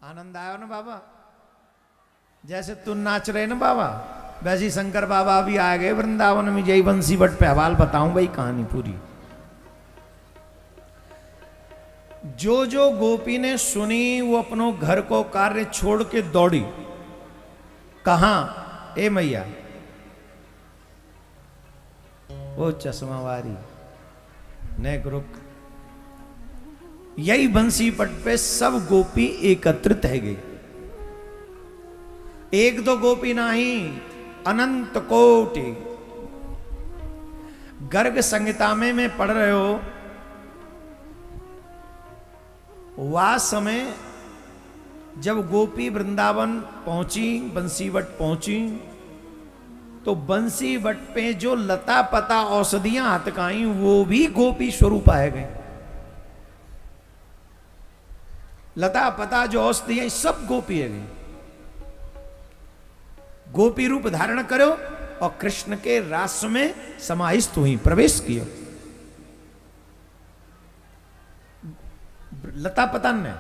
आनंद आया ना बाबा। जैसे तू नाच रहे ना बाबा, वैसे ही शंकर बाबा भी आ गए वृंदावन में। जय बंसी बट पे हवाल बताऊं भाई कहानी पूरी। जो जो गोपी ने सुनी वो अपनों घर को कार्य छोड़ के दौड़ी। कहां? ए मैया, वो चश्मा वारी नेक रुक। यही बंसी पट पे सब गोपी एकत्रित है गई। एक दो गोपी नहीं, अनंत कोटि। गर्ग संहिता में पढ़ रहे हो, वह समय जब गोपी वृंदावन पहुंची, बंसीवट पहुंची, तो बंसीवट पे जो लता पता औषधियां हतकाई वो भी गोपी स्वरूप आए गए। लता पता जो औषधियां सब गोपी है गई। गोपी रूप धारण करो और कृष्ण के रास में समाहित हुई, प्रवेश किया। लता पतन ने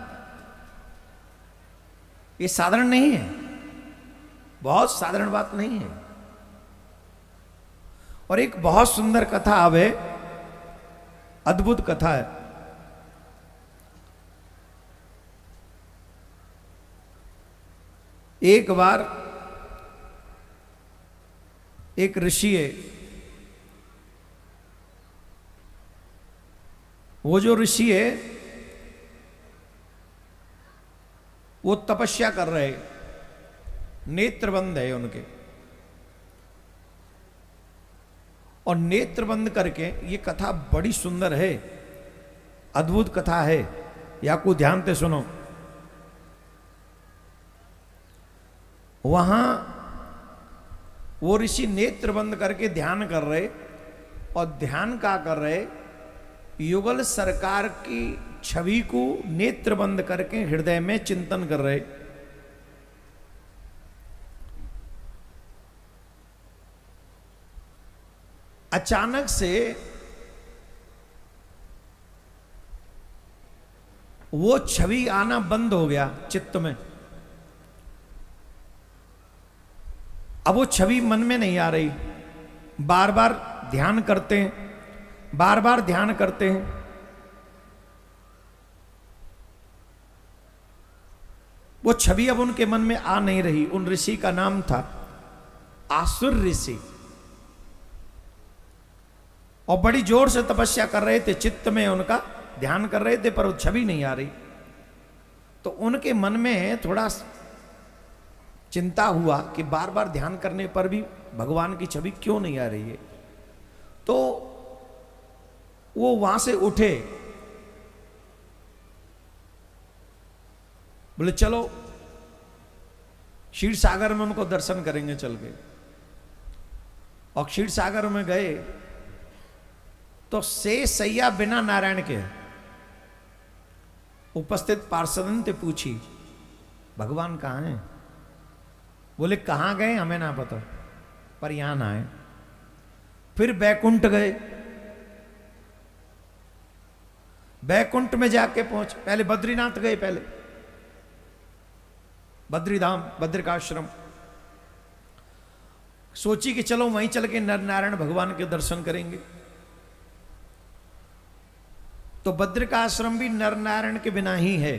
ये साधारण नहीं है, बहुत साधारण बात नहीं है। और एक बहुत सुंदर कथा आवे, अद्भुत कथा है। एक बार एक ऋषि है, वो जो ऋषि है वो तपस्या कर रहे, नेत्र बंद है उनके, और नेत्र बंद करके, ये कथा बड़ी सुंदर है, अद्भुत कथा है, या को ध्यान से सुनो। वहां वो ऋषि नेत्र बंद करके ध्यान कर रहे, और ध्यान का कर रहे, युगल सरकार की छवि को नेत्र बंद करके हृदय में चिंतन कर रहे। अचानक से वो छवि आना बंद हो गया चित्त में। अब वो छवि मन में नहीं आ रही। बार बार ध्यान करते हैं, बार बार ध्यान करते हैं, वो छवि अब उनके मन में आ नहीं रही। उन ऋषि का नाम था आसुर ऋषि, और बड़ी जोर से तपस्या कर रहे थे, चित्त में उनका ध्यान कर रहे थे, पर वो छवि नहीं आ रही। तो उनके मन में थोड़ा चिंता हुआ कि बार बार ध्यान करने पर भी भगवान की छवि क्यों नहीं आ रही है। तो वो वहां से उठे, बोले चलो क्षीर सागर में उनको दर्शन करेंगे चल के। और क्षीर सागर में गए तो सैया बिना नारायण के उपस्थित पार्षदन से पूछी, भगवान कहाँ हैं? बोले कहाँ गए हमें ना पता, पर यहां ना आए। फिर बैकुंठ गए, बैकुंठ में जाके पहुंचे। पहले बद्रीनाथ गए, पहले बद्रीधाम, बद्रिकाश्रम। सोची कि चलो वहीं चल के नर नारायण भगवान के दर्शन करेंगे। तो बद्रिकाश्रम भी नर नारायण के बिना ही है।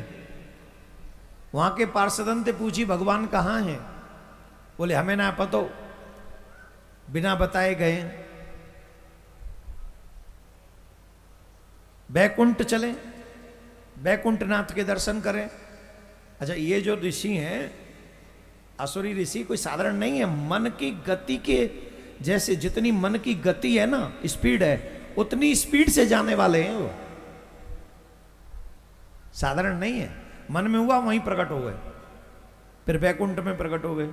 वहां के पार्षदन से पूछी, भगवान कहाँ हैं? बोले हमें ना पता, बिना बताए गए। बैकुंठ चले, बैकुंठनाथ के दर्शन करें। अच्छा, ये जो ऋषि हैं, असुरी ऋषि, कोई साधारण नहीं है। मन की गति के जैसे जितनी मन की गति है ना, स्पीड है, उतनी स्पीड से जाने वाले हैं वो। साधारण नहीं है। मन में हुआ वहीं प्रकट हो गए, फिर बैकुंठ में प्रकट हो गए।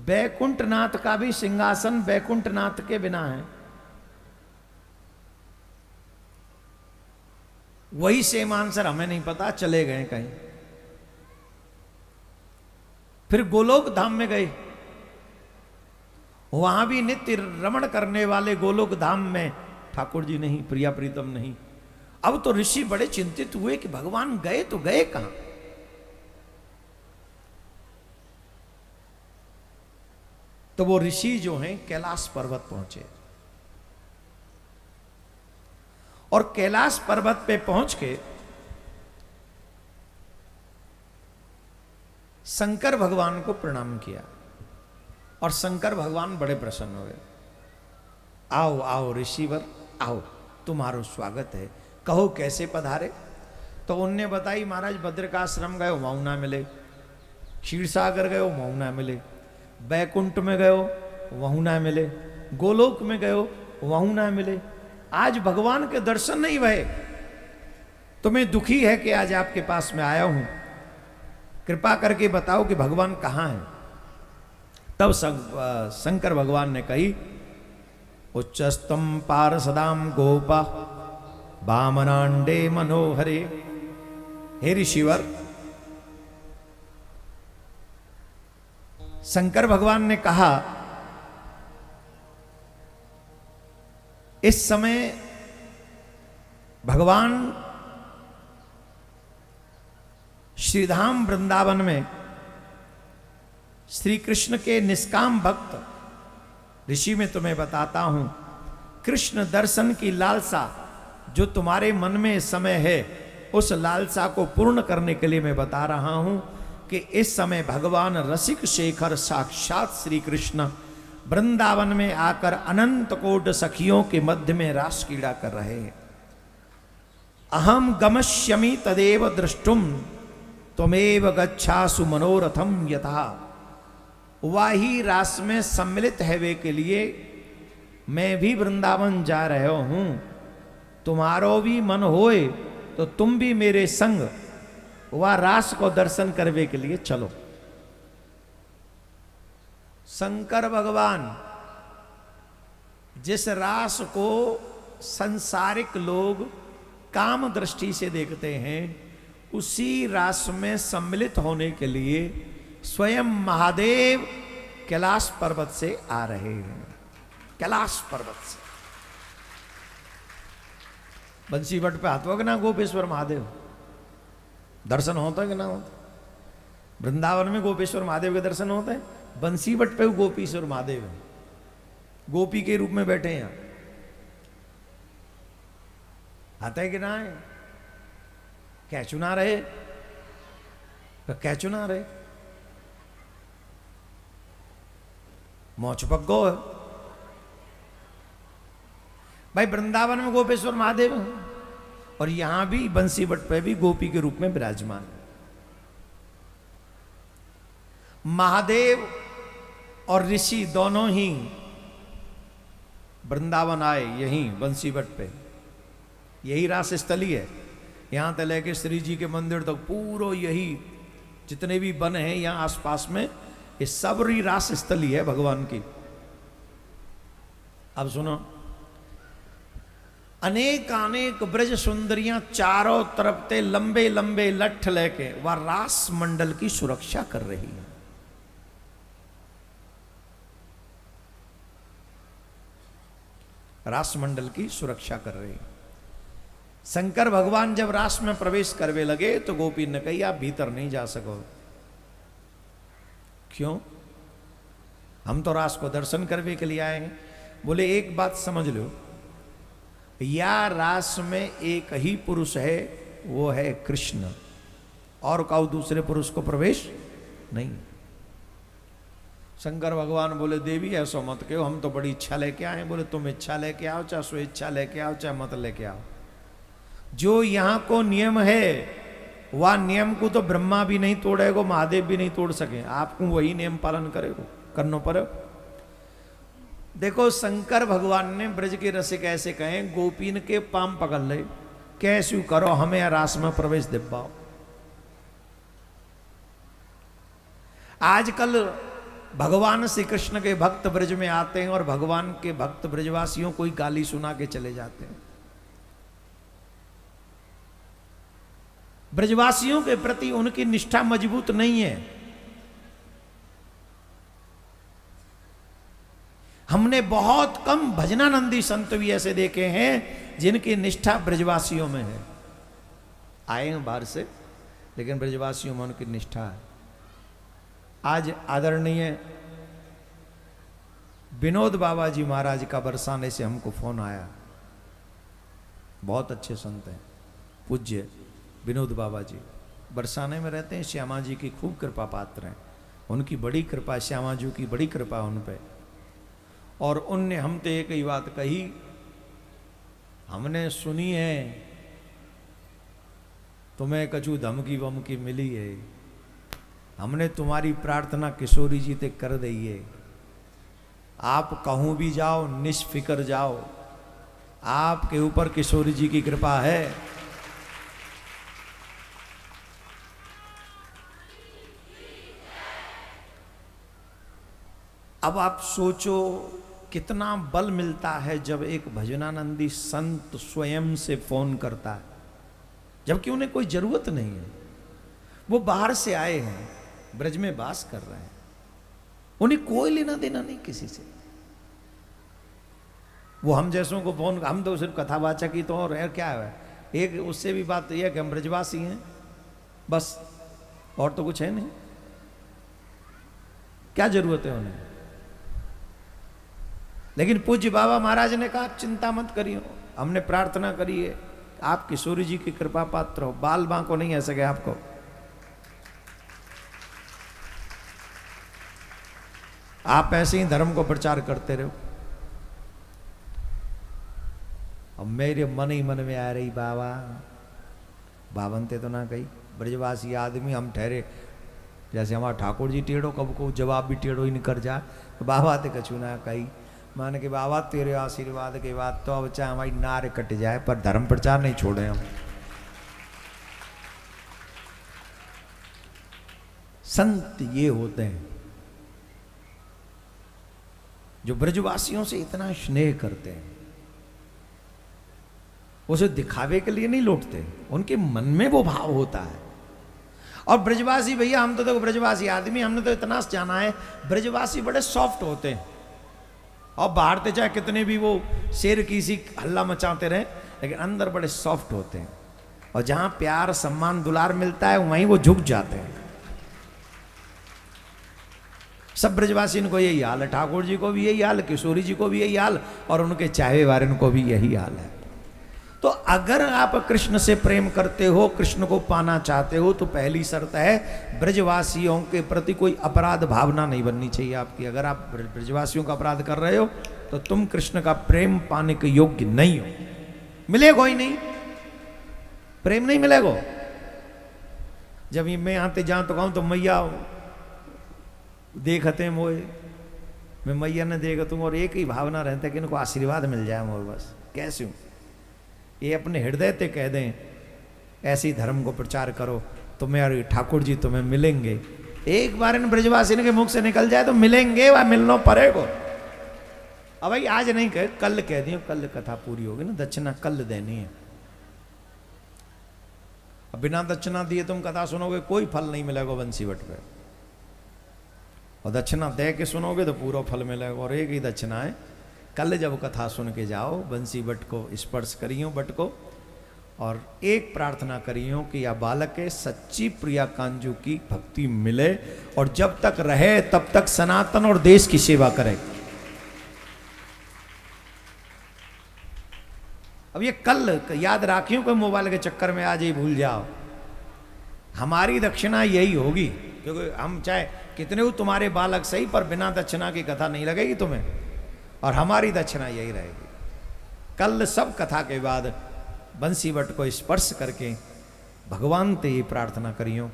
बैकुंठनाथ का भी सिंहासन बैकुंठनाथ के बिना है। वही सेम आंसर हमें नहीं पता, चले गए कहीं। फिर गोलोक धाम में गए, वहां भी नित्य रमण करने वाले गोलोक धाम में ठाकुर जी नहीं, प्रिया प्रीतम नहीं। अब तो ऋषि बड़े चिंतित हुए कि भगवान गए तो गए कहां। तो वो ऋषि जो हैं कैलाश पर्वत पहुंचे, और कैलाश पर्वत पे पहुंच के शंकर भगवान को प्रणाम किया, और शंकर भगवान बड़े प्रसन्न हुए। आओ आओ ऋषिवर, आओ, तुम्हारो स्वागत है, कहो कैसे पधारे। तो उनने बताई, महाराज बद्रिकाश्रम गए वहां ना मिले, क्षीर सागर गए वहां ना मिले, बैकुंठ में गए वहां ना मिले, गोलोक में गए वहां ना मिले, आज भगवान के दर्शन नहीं भये, तुम्हें दुखी है कि आज आपके पास में आया हूं, कृपा करके बताओ कि भगवान कहाँ है। तब शंकर भगवान ने कही, उच्चस्तम पार्षदाम गोपा वामनांडे मनोहरे। हे ऋषिवर, शंकर भगवान ने कहा, इस समय भगवान श्रीधाम वृंदावन में श्री कृष्ण के निष्काम भक्त ऋषि में तुम्हें बताता हूं, कृष्ण दर्शन की लालसा जो तुम्हारे मन में इस समय है, उस लालसा को पूर्ण करने के लिए मैं बता रहा हूं कि इस समय भगवान रसिक शेखर साक्षात श्री कृष्ण वृंदावन में आकर अनंत कोट सखियों के मध्य में रास क्रीड़ा कर रहे हैं। अहम गमष्यमि तदेव द्रष्टुम त्वमेव गच्छासु मनोरथम यथा। वही रास में सम्मिलित है वे के लिए मैं भी वृंदावन जा रहा हूं, तुम्हारो भी मन होए तो तुम भी मेरे संग वह रास को दर्शन करने के लिए चलो। शंकर भगवान जिस रास को संसारिक लोग काम दृष्टि से देखते हैं, उसी रास में सम्मिलित होने के लिए स्वयं महादेव कैलाश पर्वत से आ रहे हैं। कैलाश पर्वत से बंसीवट पे हाथ वगना गोपेश्वर महादेव दर्शन होता है कि ना होता? वृंदावन में गोपेश्वर महादेव के दर्शन होते हैं, बंसीवट पे गोपीश्वर महादेव है, गोपी के रूप में बैठे हैं यहां। आता है कि ना है? क्या चुना रहे? क्या चुना रहे? मोच पक्को है भाई। वृंदावन में गोपेश्वर महादेव है और यहां भी बंसीवट पे भी गोपी के रूप में विराजमान। महादेव और ऋषि दोनों ही वृंदावन आए, यहीं बंसीवट पे, यही रास स्थली है। यहां तक लेके श्री जी के मंदिर तक पूरा यही जितने भी वन हैं यहां आसपास में, ये सब रास स्थली है भगवान की। अब सुनो, अनेक ब्रज सुंदरियां चारों तरफ से लंबे लंबे लठ लेके वह रास मंडल की सुरक्षा कर रही है। रास मंडल की सुरक्षा कर रही है। शंकर भगवान जब रास में प्रवेश करने लगे तो गोपी ने कही, आप भीतर नहीं जा सको। क्यों? हम तो रास को दर्शन करने के लिए आए हैं। बोले, एक बात समझ लो, या रास में एक ही पुरुष है, वो है कृष्ण, और काऊ दूसरे पुरुष को प्रवेश नहीं। शंकर भगवान बोले, देवी ऐसा मत कहो, हम तो बड़ी इच्छा लेके आए। बोले, तुम इच्छा लेके आओ, चाहे स्वेच्छा लेके आओ, चाहे मत लेके आओ, जो यहां को नियम है वह नियम को तो ब्रह्मा भी नहीं तोड़ेगो, महादेव भी नहीं तोड़ सके, आपको वही नियम पालन करेगो, करना पड़े। देखो, शंकर भगवान ने ब्रज के रसिक ऐसे कहे, गोपीन के पाम पकड़ ले, कैसे करो, हमें रास में प्रवेश दिवाओ। आजकल भगवान श्री कृष्ण के भक्त ब्रज में आते हैं और भगवान के भक्त ब्रजवासियों को ही गाली सुना के चले जाते हैं। ब्रजवासियों के प्रति उनकी निष्ठा मजबूत नहीं है। हमने बहुत कम भजनानंदी संत भी ऐसे देखे हैं जिनकी निष्ठा ब्रजवासियों में है। आए हैं बाहर से, लेकिन ब्रजवासियों में उनकी निष्ठा है। आज आदरणीय विनोद बाबा जी महाराज का बरसाने से हमको फोन आया। बहुत अच्छे संत हैं, पूज्य विनोद बाबा जी बरसाने में रहते हैं। श्यामा जी की खूब कृपा पात्र हैं, उनकी बड़ी कृपा, श्यामा जी की बड़ी कृपा उन पे। और उनने हमसे एक ही बात कही, हमने सुनी है तुम्हें कछु धमकी वमकी मिली है, हमने तुम्हारी प्रार्थना किशोरी जी ते कर दी है, आप कहूं भी जाओ निष्फिकर जाओ, आपके ऊपर किशोरी जी की कृपा है। अब आप सोचो कितना बल मिलता है जब एक भजनानंदी संत स्वयं से फोन करता है, जबकि उन्हें कोई जरूरत नहीं है। वो बाहर से आए हैं, ब्रज में वास कर रहे हैं, उन्हें कोई लेना देना नहीं किसी से। वो हम जैसों को फोन, हम तो सिर्फ कथावाचक ही तो, और क्या है, एक उससे भी बात यह है कि हम ब्रजवासी हैं बस, और तो कुछ है नहीं। क्या जरूरत है उन्हें? लेकिन पूज्य बाबा महाराज ने कहा चिंता मत करियो, हमने प्रार्थना करी है, आप किशोरी जी की कृपा पात्र हो, बाल बांको नहीं आ सके आपको। आप ऐसे ही धर्म को प्रचार करते रहो। अब मेरे मन ही मन में आ रही, बाबा बावनते तो ना कही, ब्रजवासी आदमी हम ठहरे, जैसे हमारा ठाकुर जी टेढ़ो, कब को जवाब भी टेढ़ो ही निकल जाए, तो बाबा ते कछु ना कही। मान के बाबा तेरे आशीर्वाद के बाद तो अब चाहे हमारी नार कट जाए पर धर्म प्रचार नहीं छोड़े हम। संत ये होते हैं जो ब्रजवासियों से इतना स्नेह करते हैं, उसे दिखावे के लिए नहीं लौटते, उनके मन में वो भाव होता है। और ब्रजवासी भैया, हम तो देखो ब्रजवासी आदमी, हमने तो इतना जाना है, ब्रजवासी बड़े सॉफ्ट होते हैं। और बाहर तो चाहे कितने भी वो शेर की सी हल्ला मचाते रहे, लेकिन अंदर बड़े सॉफ्ट होते हैं। और जहां प्यार सम्मान दुलार मिलता है वहीं वो झुक जाते हैं। सब ब्रजवासी को यही हाल है, ठाकुर जी को भी यही हाल, किशोरी जी को भी यही हाल, और उनके चाहे वाले को भी यही हाल है। तो अगर आप कृष्ण से प्रेम करते हो, कृष्ण को पाना चाहते हो, तो पहली शर्त है ब्रजवासियों के प्रति कोई अपराध भावना नहीं बननी चाहिए आपकी। अगर आप ब्रजवासियों का अपराध कर रहे हो तो तुम कृष्ण का प्रेम पाने के योग्य नहीं हो, मिलेगा ही नहीं, प्रेम नहीं मिलेगा। जब मैं आते जाऊं तो कहूं तो मैया देखते मोए, मैं मैया ने देखा तुम, और एक ही भावना रहता है कि इनको आशीर्वाद मिल जाए मोर, बस कैसे हूं ये अपने हृदय ते कह दें, ऐसे ही धर्म को प्रचार करो, तुम्हें ठाकुर जी तुम्हें मिलेंगे। एक बार इन ब्रजवासी के मुख से निकल जाए तो मिलेंगे, वह मिलना पड़ेगा। अब भाई आज नहीं कह, कल कह दियो, कल कथा पूरी होगी ना, दक्षिणा कल देनी है। अब बिना दक्षिणा दिए तुम कथा सुनोगे कोई फल नहीं मिलेगा बंसीवट पे, और दक्षिणा दे के सुनोगे तो पूरा फल मिलेगा। और एक ही दक्षिणा है, कल जब कथा सुन के जाओ, बंसी बट को स्पर्श करियो बट को, और एक प्रार्थना करियो कि या बालक के सच्ची प्रिया कांजू की भक्ति मिले, और जब तक रहे तब तक सनातन और देश की सेवा करे। अब ये कल याद राखियो, कोई मोबाइल के चक्कर में आज ही भूल जाओ। हमारी दक्षिणा यही होगी, क्योंकि हम चाहे कितने हो तुम्हारे बालक सही, पर बिना दक्षिणा की कथा नहीं लगेगी तुम्हें, और हमारी दक्षिणा यही रहेगी। कल सब कथा के बाद बंसी बट को स्पर्श करके भगवान से ये प्रार्थना करियो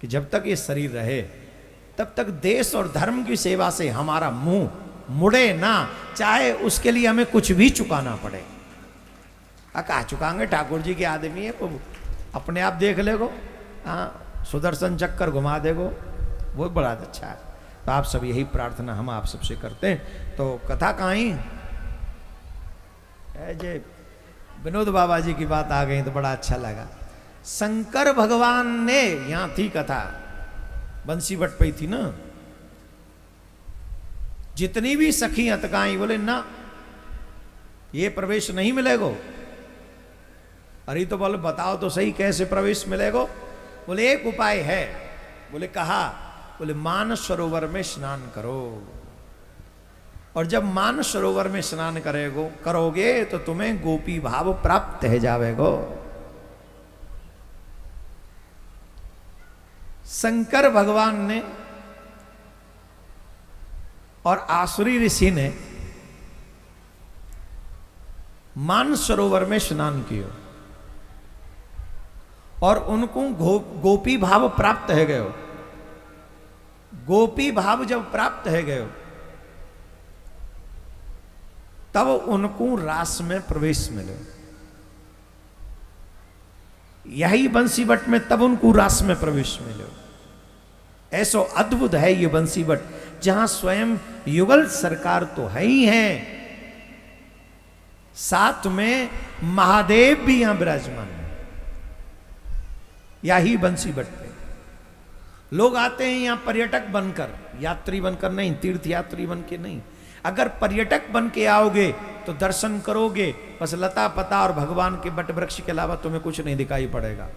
कि जब तक ये शरीर रहे तब तक देश और धर्म की सेवा से हमारा मुंह मुड़े ना, चाहे उसके लिए हमें कुछ भी चुकाना पड़े। कहा चुकाएंगे, ठाकुर जी के आदमी है, वो अपने आप देख लेगो, हाँ सुदर्शन चक्कर घुमा देगो, वो बड़ा अच्छा है। तो आप सब यही प्रार्थना हम आप सबसे करते हैं। तो कथा कहाँ ही जे विनोद बाबा जी की बात आ गई तो बड़ा अच्छा लगा। शंकर भगवान ने, यहां थी कथा, बंसी बट पे थी ना, जितनी भी सखी अतकाई बोले ना ये प्रवेश नहीं मिलेगो। अरे तो बोले बताओ तो सही कैसे प्रवेश मिलेगो। बोले एक उपाय है, बोले कहा, बोले मानस सरोवर में स्नान करो। और जब मान सरोवर में स्नान करोगे तो तुम्हें गोपी भाव प्राप्त है जावेगो। शंकर भगवान ने और आसुरी ऋषि ने मान सरोवर में स्नान किया और उनको गोपी भाव प्राप्त है गयो। गोपी भाव जब प्राप्त है गयो तब उनको रास में प्रवेश मिले। यही बंसीबट में तब उनको रास में प्रवेश मिले। ऐसो अद्भुत है ये बंसीबट, जहां स्वयं युगल सरकार तो है ही है, साथ में महादेव भी यहां विराजमान है। यही बंसीबट पे लोग आते हैं यहां पर्यटक बनकर, यात्री बनकर नहीं, तीर्थ यात्री बन के नहीं। अगर पर्यटक बन के आओगे तो दर्शन करोगे, बस लता पता और भगवान के बट वृक्ष के अलावा तुम्हें कुछ नहीं दिखाई पड़ेगा।